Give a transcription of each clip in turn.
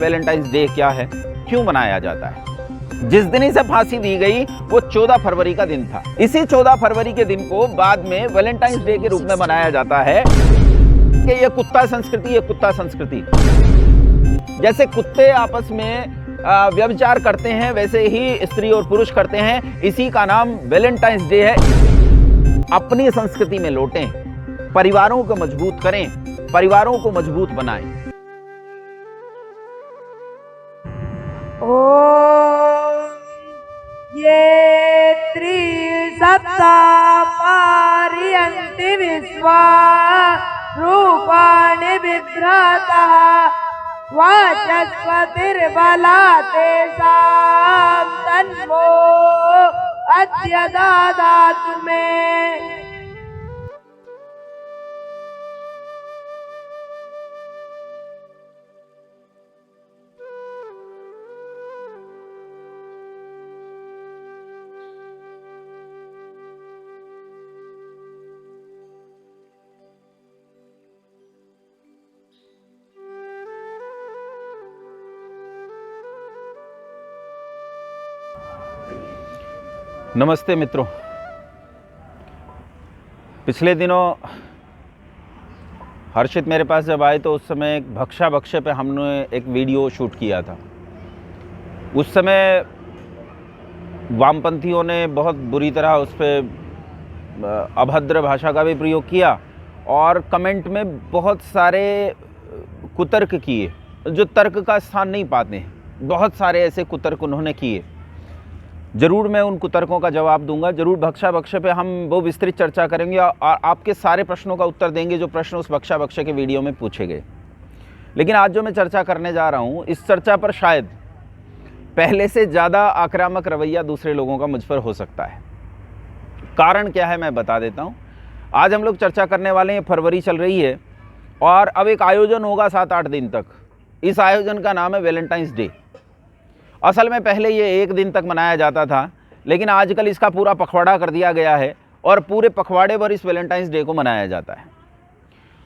Valentine's day क्या है, क्यों मनाया जाता है। जिस दिन इसे फांसी दी गई वो 14 फरवरी का दिन था। इसी 14 फरवरी के दिन को बाद में वैलेंटाइंस डे के रूप में मनाया जाता है कि ये कुत्ता संस्कृति, ये कुत्ता संस्कृति। जैसे कुत्ते आपस में व्यभिचार करते हैं वैसे ही स्त्री और पुरुष करते हैं। इसी का नाम वैलेंटाइंस डे है। अपनी संस्कृति में लौटें, परिवारों को मजबूत करें, परिवारों को मजबूत बनाएं। ये त्रिसप्ता पारयन्ति विश्वा रूपाणि बिभ्रतः वाचस्पतिर्बला तेषां तन्वो अद्य ददातु मे। नमस्ते मित्रों। पिछले दिनों हर्षित मेरे पास जब आए तो उस समय एक भक्षा भक्ष्य पे हमने एक वीडियो शूट किया था। उस समय वामपंथियों ने बहुत बुरी तरह उस पर अभद्र भाषा का भी प्रयोग किया और कमेंट में बहुत सारे कुतर्क किए जो तर्क का स्थान नहीं पाते हैं। बहुत सारे ऐसे कुतर्क उन्होंने किए। ज़रूर मैं उन कुतर्कों का जवाब दूंगा। ज़रूर भक्षा भक्ष्य पे हम वो विस्तृत चर्चा करेंगे और आपके सारे प्रश्नों का उत्तर देंगे जो प्रश्न उस भक्षा भक्ष्य के वीडियो में पूछे गए। लेकिन आज जो मैं चर्चा करने जा रहा हूँ, इस चर्चा पर शायद पहले से ज़्यादा आक्रामक रवैया दूसरे लोगों का मुझ पर हो सकता है। कारण क्या है मैं बता देता हूँ। आज हम लोग चर्चा करने वाले हैं, फरवरी चल रही है और अब एक आयोजन होगा 7-8 दिन तक। इस आयोजन का नाम है वैलेंटाइंस डे। असल में पहले ये 1 दिन तक मनाया जाता था, लेकिन आजकल इसका पूरा पखवाड़ा कर दिया गया है और पूरे पखवाड़े पर इस वैलेंटाइंस डे को मनाया जाता है।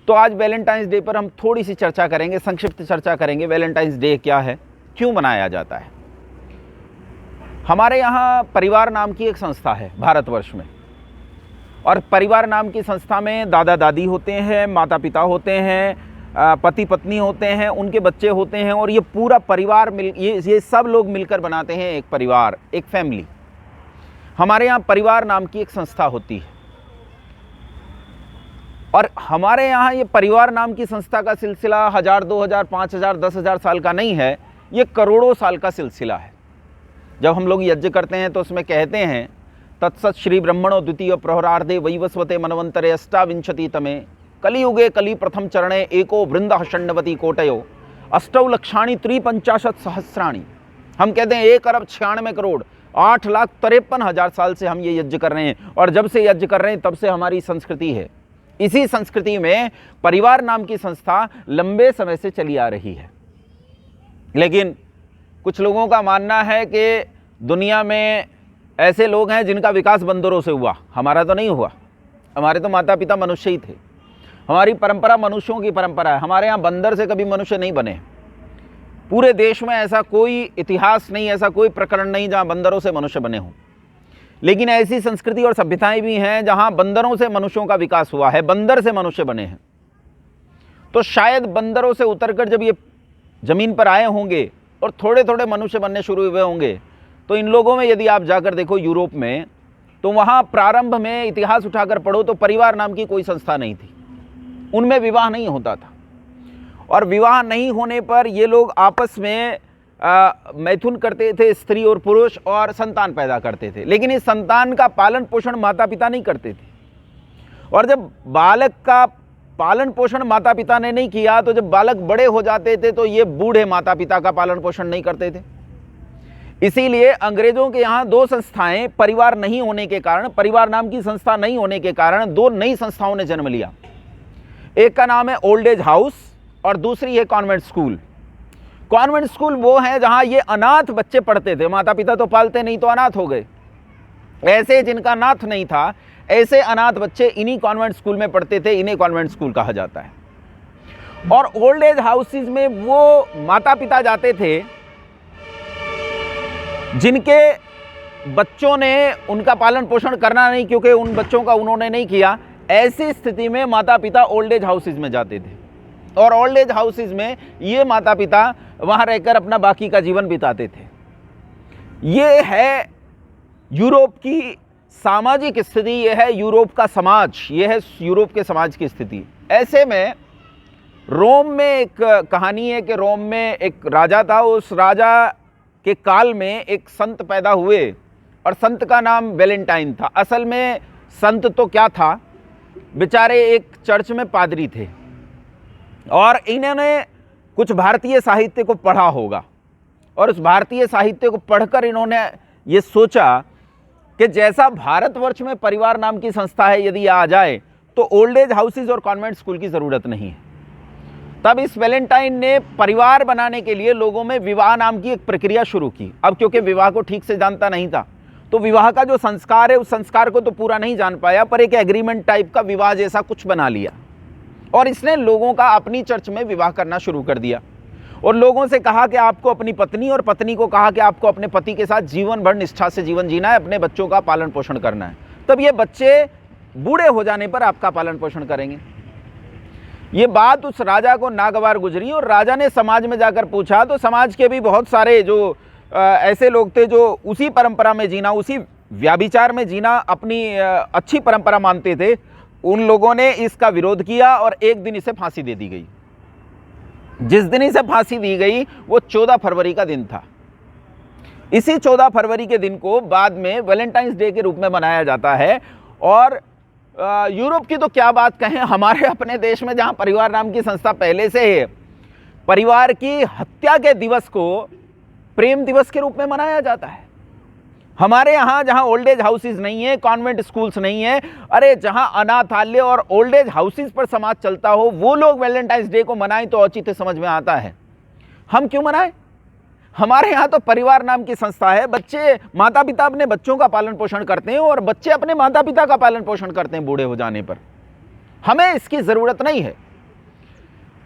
तो आज वैलेंटाइंस डे पर हम थोड़ी सी चर्चा करेंगे, संक्षिप्त चर्चा करेंगे। वैलेंटाइंस डे क्या है, क्यों मनाया जाता है। हमारे यहाँ परिवार नाम की एक संस्था है भारतवर्ष में, और परिवार नाम की संस्था में दादा दादी होते हैं, माता पिता होते हैं, पति पत्नी होते हैं, उनके बच्चे होते हैं, और ये पूरा परिवार ये सब लोग मिलकर बनाते हैं एक परिवार, एक फैमिली। हमारे यहाँ परिवार नाम की एक संस्था होती है और हमारे यहाँ ये परिवार नाम की संस्था का सिलसिला 1000, 2000, 5000, 10,000 साल का नहीं है, ये करोड़ों साल का सिलसिला है। जब हम लोग यज्ञ करते हैं तो उसमें कहते हैं तत्सत श्री ब्रह्मणो द्वितीय प्रहरार्धे वैवस्वते मनवंतरे अष्टाविंशति तमे कलियुगे कली प्रथम चरणे एको वृंद षण्णवती कोटयो अष्टौ लक्षाणी 350 सहस्राणी। हम कहते हैं 1,96 करोड़ 8,53,000 साल से हम ये यज्ञ कर रहे हैं, और जब से यज्ञ कर रहे हैं तब से हमारी संस्कृति है। इसी संस्कृति में परिवार नाम की संस्था लंबे समय से चली आ रही है। लेकिन कुछ लोगों का मानना है कि दुनिया में ऐसे लोग हैं जिनका विकास बंदरों से हुआ, हमारा तो नहीं हुआ। हमारे तो माता पिता मनुष्य ही थे। हमारी परंपरा मनुष्यों की परंपरा है। हमारे यहाँ बंदर से कभी मनुष्य नहीं बने। पूरे देश में ऐसा कोई इतिहास नहीं, ऐसा कोई प्रकरण नहीं जहाँ बंदरों से मनुष्य बने हों। लेकिन ऐसी संस्कृति और सभ्यताएं भी हैं जहाँ बंदरों से मनुष्यों का विकास हुआ है, बंदर से मनुष्य बने हैं। तो शायद बंदरों से उतरकर जब ये ज़मीन पर आए होंगे और थोड़े थोड़े मनुष्य बनने शुरू हुए होंगे, तो इन लोगों में यदि आप जाकर देखो यूरोप में, तो वहाँ प्रारंभ में इतिहास उठाकर पढ़ो तो परिवार नाम की कोई संस्था नहीं थी। उनमें विवाह नहीं होता था, और विवाह नहीं होने पर ये लोग आपस में मैथुन करते थे, स्त्री और पुरुष, और संतान पैदा करते थे। लेकिन इस संतान का पालन पोषण माता पिता नहीं करते थे, और जब बालक का पालन पोषण माता पिता ने नहीं किया तो जब बालक बड़े हो जाते थे तो ये बूढ़े माता पिता का पालन पोषण नहीं करते थे। इसीलिए अंग्रेजों के यहाँ 2 संस्थाएं परिवार नहीं होने के कारण, परिवार नाम की संस्था नहीं होने के कारण 2 नई संस्थाओं ने जन्म लिया। एक का नाम है ओल्ड एज हाउस और दूसरी है कॉन्वेंट स्कूल। कॉन्वेंट स्कूल वो है जहां ये अनाथ बच्चे पढ़ते थे। माता पिता तो पालते नहीं तो अनाथ हो गए। ऐसे जिनका नाथ नहीं था, ऐसे अनाथ बच्चे इन्हीं कॉन्वेंट स्कूल में पढ़ते थे। इन्हें कॉन्वेंट स्कूल कहा जाता है। और ओल्ड एज हाउसेज में वो माता पिता जाते थे जिनके बच्चों ने उनका पालन पोषण करना नहीं, क्योंकि उन बच्चों का उन्होंने नहीं किया। ऐसी स्थिति में माता पिता ओल्ड एज हाउसेज में जाते थे और ओल्ड एज हाउसेज में ये माता पिता वहाँ रहकर अपना बाकी का जीवन बिताते थे। ये है यूरोप की सामाजिक स्थिति, ये है यूरोप का समाज, ये है यूरोप के समाज की स्थिति। ऐसे में रोम में एक कहानी है कि रोम में एक राजा था। उस राजा के काल में एक संत पैदा हुए और संत का नाम वैलेंटाइन था। असल में संत तो क्या था, बेचारे एक चर्च में पादरी थे और इन्होंने कुछ भारतीय साहित्य को पढ़ा होगा और उस भारतीय साहित्य को पढ़कर इन्होंने ये सोचा कि जैसा भारतवर्ष में परिवार नाम की संस्था है, यदि आ जाए तो ओल्ड एज हाउसेज और कॉन्वेंट स्कूल की ज़रूरत नहीं है। तब इस वैलेंटाइन ने परिवार बनाने के लिए लोगों में विवाह नाम की एक प्रक्रिया शुरू की। अब क्योंकि विवाह को ठीक से जानता नहीं था तो विवाह का जो संस्कार है उस संस्कार को तो पूरा नहीं जान पाया, पर एक एग्रीमेंट टाइप का विवाह जैसा कुछ बना लिया और इसने लोगों का अपनी चर्च में विवाह करना शुरू कर दिया और लोगों से कहा कि आपको अपनी पत्नी, और पत्नी को कहा कि आपको अपने पति के साथ जीवन भर निष्ठा से जीवन जीना है, अपने बच्चों का पालन पोषण करना है। तब ये बच्चे बूढ़े हो जाने पर आपका पालन पोषण करेंगे। ये बात उस राजा को नागवार गुजरी और राजा ने समाज में जाकर पूछा तो समाज के भी बहुत सारे जो ऐसे लोग थे जो उसी परंपरा में जीना, उसी व्याभिचार में जीना अपनी अच्छी परंपरा मानते थे, उन लोगों ने इसका विरोध किया और एक दिन इसे फांसी दे दी गई। जिस दिन इसे फांसी दी गई वो 14 फरवरी का दिन था। इसी 14 फरवरी के दिन को बाद में वैलेंटाइंस डे के रूप में मनाया जाता है। और यूरोप की तो क्या बात कहें, हमारे अपने देश में जहां परिवार नाम की संस्था पहले से है, परिवार की हत्या के दिवस को प्रेम दिवस के रूप में मनाया जाता है। हमारे यहाँ जहाँ ओल्ड एज हाउसेज नहीं है, कॉन्वेंट स्कूल्स नहीं है, अरे जहाँ अनाथालय और ओल्ड एज हाउसेज पर समाज चलता हो, वो लोग वैलेंटाइंस डे को मनाएं तो औचित्य समझ में आता है। हम क्यों मनाएं? हमारे यहाँ तो परिवार नाम की संस्था है, बच्चे माता पिता अपने बच्चों का पालन पोषण करते हैं और बच्चे अपने माता पिता का पालन पोषण करते हैं बूढ़े हो जाने पर। हमें इसकी ज़रूरत नहीं है।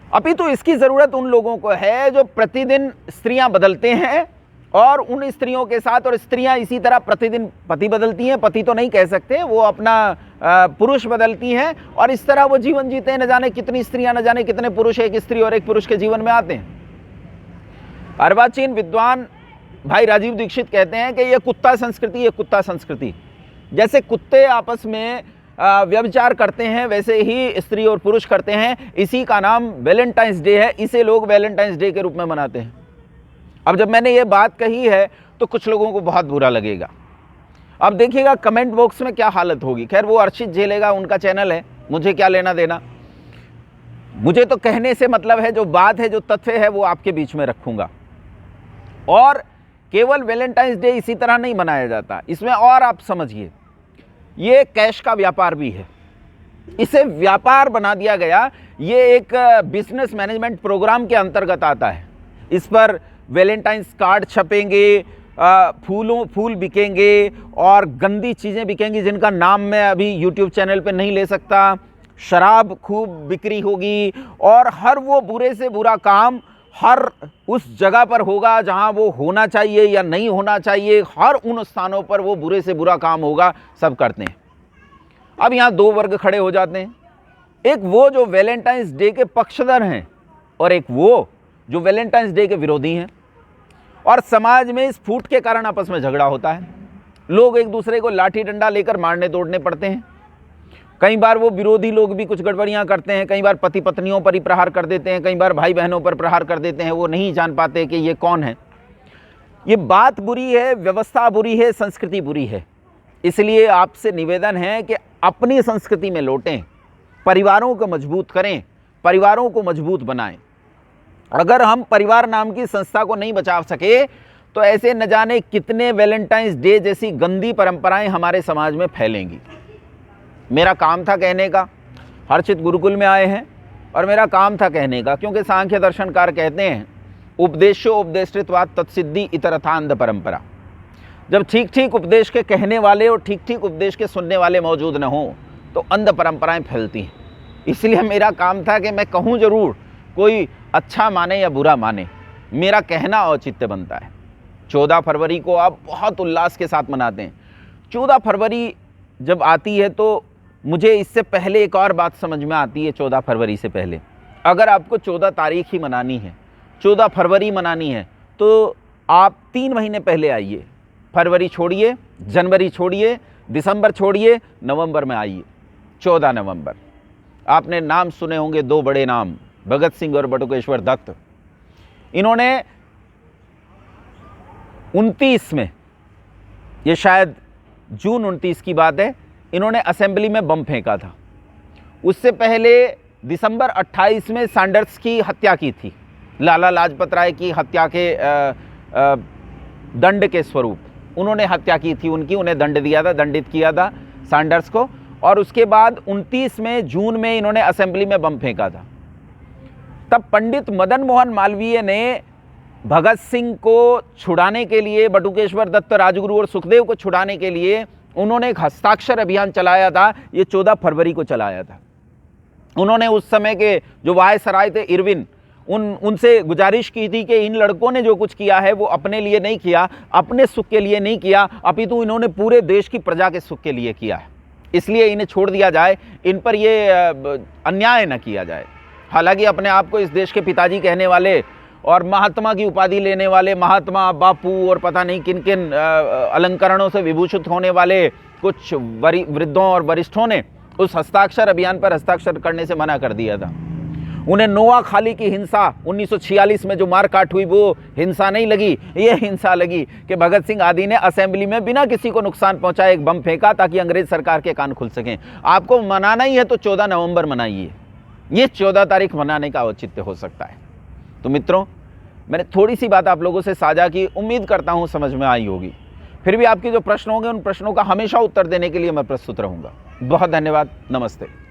अपितु इसकी ज़रूरत उन लोगों को है जो प्रतिदिन स्त्रियां बदलते हैं और उन स्त्रियों के साथ, और स्त्रियां इसी तरह प्रतिदिन पति बदलती हैं, पति तो नहीं कह सकते, वो अपना पुरुष बदलती हैं और इस तरह वो जीवन जीते हैं। न जाने कितनी स्त्रियां, न जाने कितने पुरुष एक स्त्री और एक पुरुष के जीवन में आते हैं। अर्वाचीन विद्वान भाई राजीव दीक्षित कहते हैं कि ये कुत्ता संस्कृति, ये कुत्ता संस्कृति। जैसे कुत्ते आपस में व्यभिचार करते हैं वैसे ही स्त्री और पुरुष करते हैं। इसी का नाम वैलेंटाइंस डे है, इसे लोग वैलेंटाइंस डे के रूप में मनाते हैं। अब जब मैंने ये बात कही है तो कुछ लोगों को बहुत बुरा लगेगा। अब देखिएगा कमेंट बॉक्स में क्या हालत होगी। खैर वो अर्चित झेलेगा, उनका चैनल है, मुझे क्या लेना देना। मुझे तो कहने से मतलब है, जो बात है, जो तथ्य है वो आपके बीच में रखूंगा। और केवल वैलेंटाइंस डे इसी तरह नहीं मनाया जाता, इसमें और आप समझिए, ये कैश का व्यापार भी है। इसे व्यापार बना दिया गया। ये एक बिजनेस मैनेजमेंट प्रोग्राम के अंतर्गत आता है। इस पर वैलेंटाइंस कार्ड छपेंगे, फूल बिकेंगे और गंदी चीज़ें बिकेंगी जिनका नाम मैं अभी यूट्यूब चैनल पे नहीं ले सकता। शराब खूब बिक्री होगी और हर वो बुरे से बुरा काम हर उस जगह पर होगा जहां वो होना चाहिए या नहीं होना चाहिए। हर उन स्थानों पर वो बुरे से बुरा काम होगा, सब करते हैं। अब यहाँ दो वर्ग खड़े हो जाते हैं, एक वो जो वैलेंटाइंस डे के पक्षधर हैं और एक वो जो वैलेंटाइंस डे के विरोधी हैं। और समाज में इस फूट के कारण आपस में झगड़ा होता है। लोग एक दूसरे को लाठी डंडा लेकर मारने तोड़ने पड़ते हैं। कई बार वो विरोधी लोग भी कुछ गड़बड़ियां करते हैं, कई बार पति पत्नियों पर ही प्रहार कर देते हैं, कई बार भाई बहनों पर प्रहार कर देते हैं। वो नहीं जान पाते कि ये कौन है। ये बात बुरी है, व्यवस्था बुरी है, संस्कृति बुरी है। इसलिए आपसे निवेदन है कि अपनी संस्कृति में लौटें, परिवारों को मजबूत करें, परिवारों को मजबूत बनाएं। अगर हम परिवार नाम की संस्था को नहीं बचा सके तो ऐसे न जाने कितने वैलेंटाइंस डे जैसी गंदी परंपराएं हमारे समाज में फैलेंगी। मेरा काम था कहने का, हर्षित गुरुकुल में आए हैं और मेरा काम था कहने का, क्योंकि सांख्य दर्शनकार कहते हैं उपदेशो उपदेष्टित्वात् तत्सिद्धि इतरथांध परंपरा। जब ठीक ठीक उपदेश के कहने वाले और ठीक ठीक उपदेश के सुनने वाले मौजूद न हो तो अंध परंपराएं फैलती हैं। इसलिए मेरा काम था कि मैं कहूँ जरूर, कोई अच्छा माने या बुरा माने, मेरा कहना औचित्य बनता है। 14 फरवरी को आप बहुत उल्लास के साथ मनाते हैं। 14 फरवरी जब आती है तो मुझे इससे पहले एक और बात समझ में आती है। 14 फरवरी से पहले अगर आपको 14 तारीख ही मनानी है, 14 फरवरी मनानी है, तो आप 3 महीने पहले आइए। फरवरी छोड़िए, जनवरी छोड़िए, दिसंबर छोड़िए, नवंबर में आइए। 14 नवंबर। आपने नाम सुने होंगे, 2 बड़े नाम, भगत सिंह और बटुकेश्वर दत्त। इन्होंने 29 में, ये शायद जून 29 की बात है, इन्होंने असेंबली में बम फेंका था। उससे पहले दिसंबर 28 में सैंडर्स की हत्या की थी, लाला लाजपत राय की हत्या के दंड के स्वरूप उन्होंने हत्या की थी उनकी, उन्हें दंड दिया था, दंडित किया था सैंडर्स को। और उसके बाद 29 में जून में इन्होंने असेंबली में बम फेंका था। तब पंडित मदन मोहन मालवीय ने भगत सिंह को छुड़ाने के लिए, बटुकेश्वर दत्त, राजगुरु और सुखदेव को छुड़ाने के लिए उन्होंने एक हस्ताक्षर अभियान चलाया था। ये 14 फरवरी को चलाया था। उन्होंने उस समय के जो वायसराय थे इरविन, उनसे गुजारिश की थी कि इन लड़कों ने जो कुछ किया है वो अपने लिए नहीं किया, अपने सुख के लिए नहीं किया, अपितु इन्होंने पूरे देश की प्रजा के सुख के लिए किया है। इसलिए इन्हें छोड़ दिया जाए, इन पर ये अन्याय न किया जाए। हालांकि अपने आप को इस देश के पिताजी कहने वाले और महात्मा की उपाधि लेने वाले, महात्मा, बापू और पता नहीं किन किन अलंकरणों से विभूषित होने वाले कुछ वृद्धों और वरिष्ठों ने उस हस्ताक्षर अभियान पर हस्ताक्षर करने से मना कर दिया था। उन्हें नोआखाली की हिंसा 1946 में जो मारकाट हुई वो हिंसा नहीं लगी, ये हिंसा लगी कि भगत सिंह आदि ने असेंबली में बिना किसी को नुकसान पहुंचाए एक बम फेंका ताकि अंग्रेज सरकार के कान खुल सकें। आपको मनाना ही है तो 14 नवंबर मनाइए, ये 14 तारीख मनाने का औचित्य हो सकता है। तो मित्रों, मैंने थोड़ी सी बात आप लोगों से साझा की, उम्मीद करता हूँ समझ में आई होगी। फिर भी आपके जो प्रश्न होंगे उन प्रश्नों का हमेशा उत्तर देने के लिए मैं प्रस्तुत रहूँगा। बहुत धन्यवाद। नमस्ते।